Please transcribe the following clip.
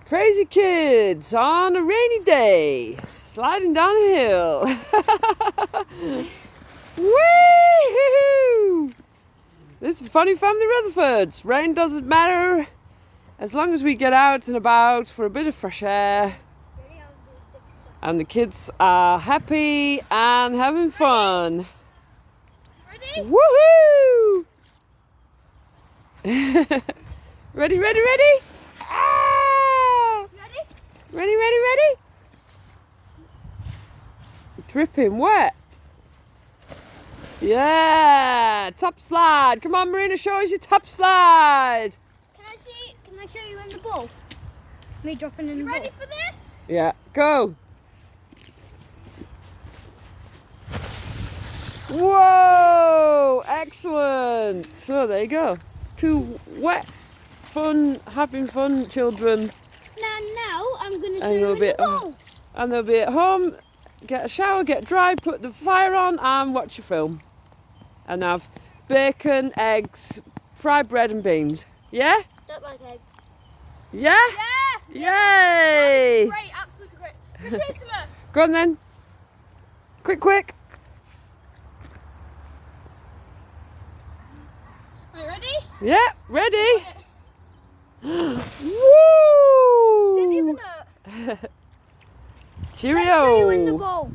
Crazy kids on a rainy day, sliding down a hill. Woo-hoo! This is Funny Family Rutherfords. Rain doesn't matter as long as we get out and about for a bit of fresh air. And the kids are happy and having fun. Ready? Woohoo! Ready, ready, ready? Ah! Ready? Ready, ready, ready? Dripping wet. Yeah, top slide. Come on, Marina, show us your top slide. Can I show you in the ball? Me dropping in the ball. You ready for this? Yeah, go. Whoa, excellent. So there you go. Two wet, fun, having fun children. Now I'm going to show And you they'll in be the ball. And they'll be at home, get a shower, get dry, put the fire on and watch a film. And have bacon, eggs, fried bread and beans. Yeah? Don't like eggs. Yeah? Yeah! Yay! Great, absolutely great. Let's show you some more. Go on then. Quick, quick. Are you ready? Yeah, ready? Woo! Didn't even know. Cheerio! Let's show you in the ball.